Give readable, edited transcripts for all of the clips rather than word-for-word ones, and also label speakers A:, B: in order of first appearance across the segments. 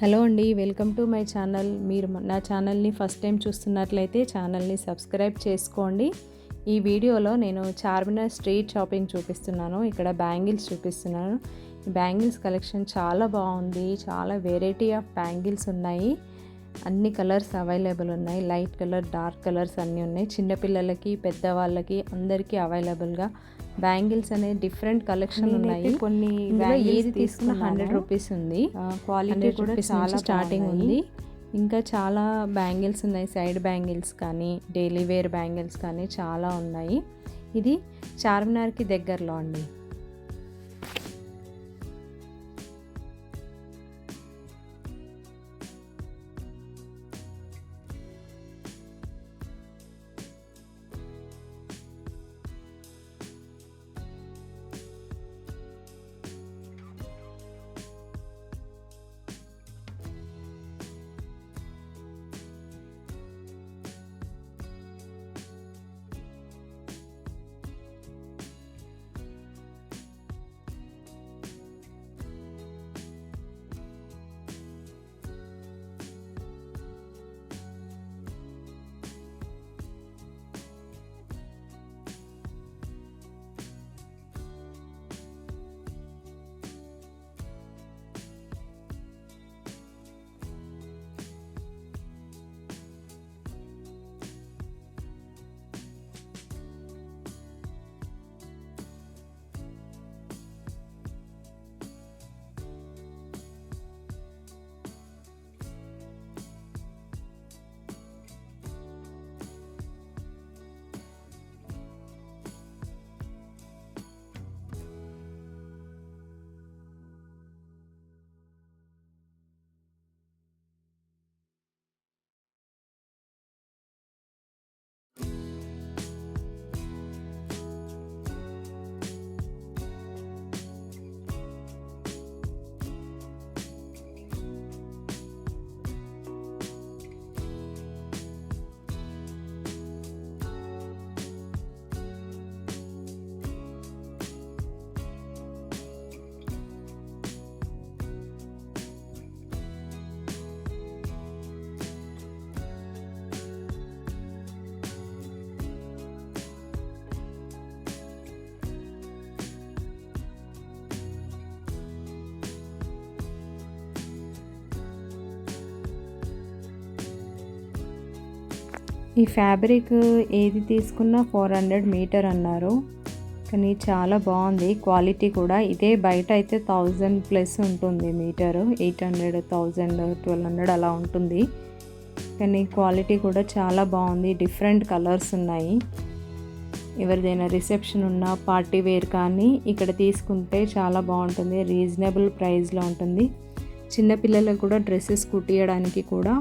A: Hello అండి, welcome to my channel. మీరు నా ఛానల్ని ఫస్ట్ టైం చూస్తున్నట్లయితే ఛానల్ని సబ్స్క్రైబ్ చేసుకోండి. ఈ వీడియోలో నేను చార్మినార్ స్ట్రీట్ షాపింగ్ చూపిస్తున్నాను. ఇక్కడ బ్యాంగిల్స్ చూపిస్తున్నాను. ఈ బ్యాంగిల్స్ కలెక్షన్ చాలా బాగుంది. చాలా వెరైటీ ఆఫ్ బ్యాంగిల్స్ ఉన్నాయి. అన్ని కలర్స్ అవైలబుల్ ఉన్నాయి. లైట్ కలర్, డార్క్ కలర్స్ అన్నీ ఉన్నాయి. చిన్నపిల్లలకి, పెద్దవాళ్ళకి అందరికీ అవైలబుల్గా బ్యాంగిల్స్ అనే డిఫరెంట్ కలెక్షన్ ఉన్నాయి. కొన్ని ఏది తీసుకున్న 100 రూపీస్ ఉంది. క్వాలిటీ కూడా చాలా స్టార్టింగ్ ఉంది. ఇంకా చాలా బ్యాంగిల్స్ ఉన్నాయి. సైడ్ బ్యాంగిల్స్ కానీ, డైలీ వేర్ బ్యాంగిల్స్ కానీ చాలా ఉన్నాయి. ఇది చార్మినార్కి దగ్గరలో అండి. ఈ ఫ్యాబ్రిక్ ఏది తీసుకున్నా 400 మీటర్ అన్నారు, కానీ చాలా బాగుంది. క్వాలిటీ కూడా ఇదే బయట అయితే 1000+ ఉంటుంది మీటరు. 800, 1000, 1200 అలా ఉంటుంది. కానీ క్వాలిటీ కూడా చాలా బాగుంది. డిఫరెంట్ కలర్స్ ఉన్నాయి. ఎవరిదైనా రిసెప్షన్ ఉన్న పార్టీ వేర్ కానీ ఇక్కడ తీసుకుంటే చాలా బాగుంటుంది. రీజనబుల్ ప్రైస్లో ఉంటుంది. చిన్నపిల్లలకు కూడా డ్రెస్సెస్ కుట్టియడానికి కూడా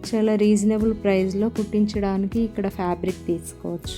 A: చాలా రీజనబుల్ ప్రైస్లో కుట్టించడానికి ఇక్కడ ఫ్యాబ్రిక్ తీసుకోవచ్చు.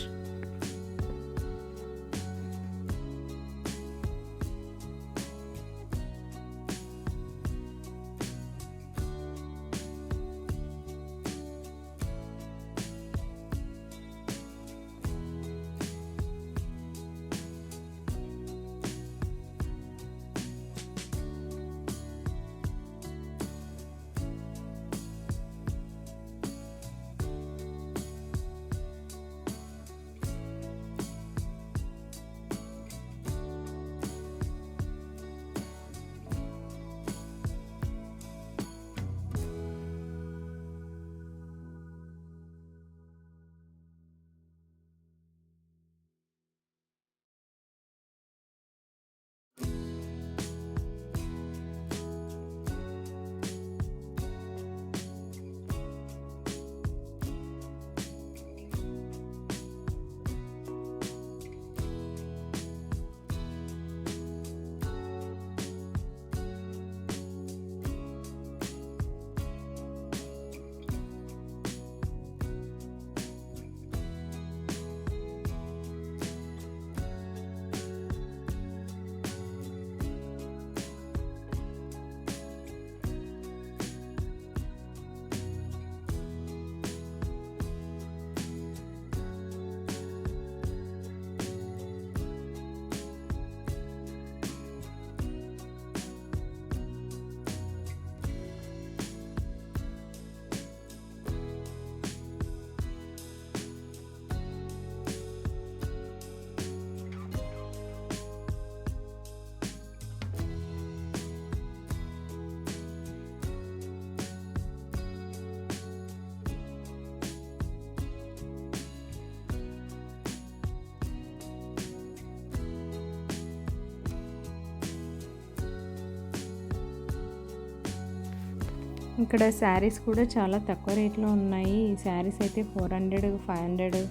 A: ఇక్కడ శారీస్ కూడా చాలా తక్కువ రేట్లో ఉన్నాయి. ఈ శారీస్ అయితే 400, 500,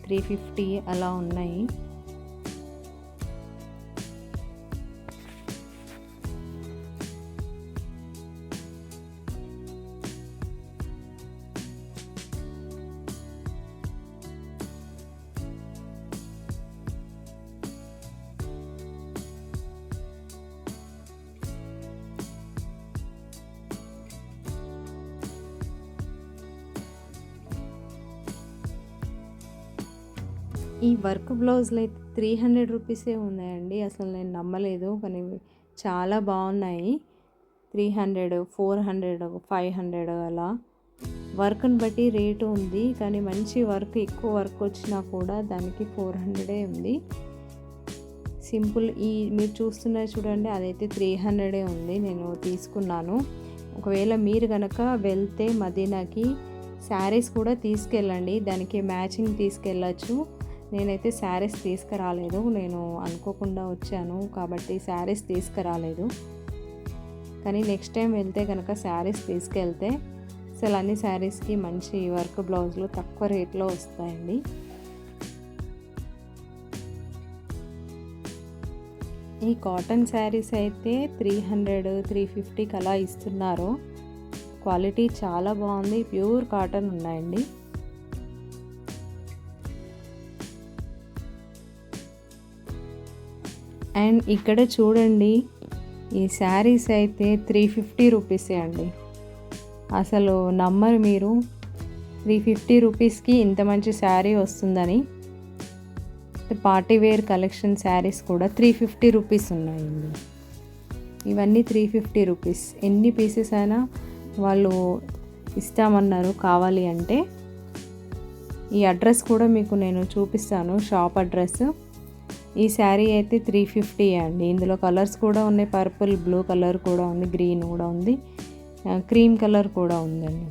A: 350 అలా ఉన్నాయి. ఈ వర్క్ బ్లౌజులు అయితే 300 రూపీసే ఉన్నాయండి. అసలు నేను నమ్మలేదు, కానీ చాలా బాగున్నాయి. 300, 400, 500 అలా వర్క్ని బట్టి రేటు ఉంది. కానీ మంచి వర్క్, ఎక్కువ వర్క్ వచ్చినా కూడా దానికి 400 ఉంది. సింపుల్ మీరు చూస్తున్నది చూడండి, అదైతే 300 ఉంది. నేను తీసుకున్నాను. ఒకవేళ మీరు కనుక వెళ్తే మదీనాకి శారీస్ కూడా తీసుకెళ్ళండి, దానికి మ్యాచింగ్ తీసుకెళ్ళచ్చు. నేనైతే శారీస్ తీసుకురాలేదు, నేను అనుకోకుండా వచ్చాను కాబట్టి శారీస్ తీసుకురాలేదు. కానీ నెక్స్ట్ టైం వెళ్తే కనుక శారీస్ తీసుకెళ్తే అసలు అన్ని శారీస్కి మంచి వర్క్ బ్లౌజులు తక్కువ రేట్లో వస్తాయండి. ఈ కాటన్ శారీస్ అయితే 300, 350కి అలా ఇస్తున్నారు. క్వాలిటీ చాలా బాగుంది, ప్యూర్ కాటన్ ఉన్నాయండి. అండ్ ఇక్కడ చూడండి, ఈ శారీస్ అయితే 350 రూపీసే అండి. అసలు నమ్మరు మీరు, 350 రూపీస్కి ఇంత మంచి శారీ వస్తుందని. పార్టీ వేర్ కలెక్షన్ శారీస్ కూడా 350 రూపీస్ ఉన్నాయండి. ఇవన్నీ 350 రూపీస్. ఎన్ని పీసెస్ అయినా వాళ్ళు ఇస్తామన్నారు కావాలి అంటే. ఈ అడ్రస్ కూడా మీకు నేను చూపిస్తాను, షాప్ అడ్రస్. ఈ శారీ అయితే 350 అండి. ఇందులో కలర్స్ కూడా ఉన్నాయి, పర్పుల్, బ్లూ కలర్ కూడా ఉంది, గ్రీన్ కూడా ఉంది, క్రీమ్ కలర్ కూడా ఉందండి.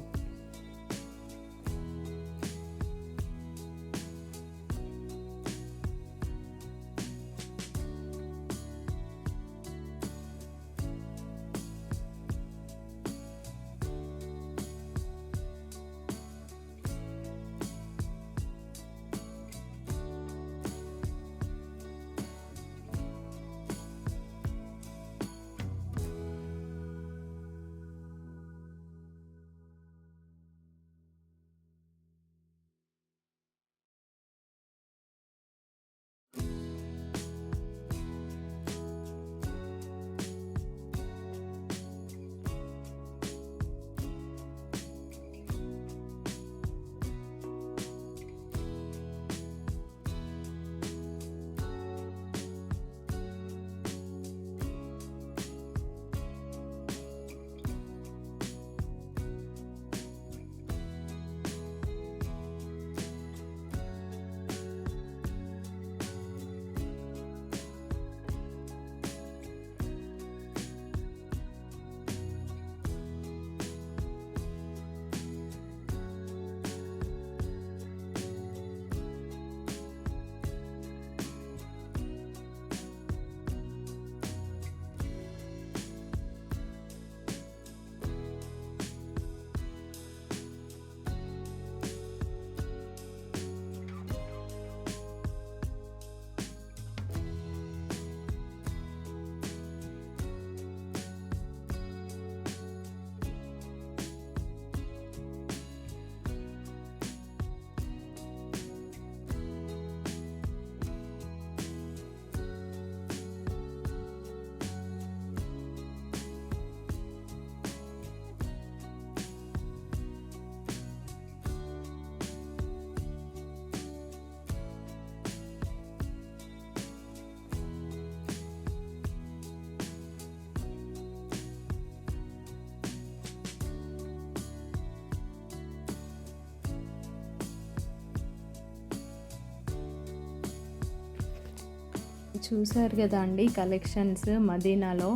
A: చూసారు కదా అండి కలెక్షన్స్ మదీనాలో.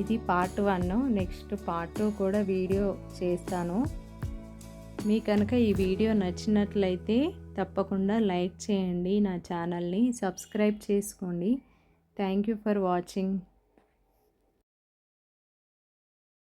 A: ఇది పార్ట్ 1. నెక్స్ట్ పార్ట్ 2 కూడా వీడియో చేస్తాను. మీ కనుక ఈ వీడియో నచ్చినట్లయితే తప్పకుండా లైక్ చేయండి, నా ఛానల్ని సబ్స్క్రైబ్ చేసుకోండి. Thank you for watching.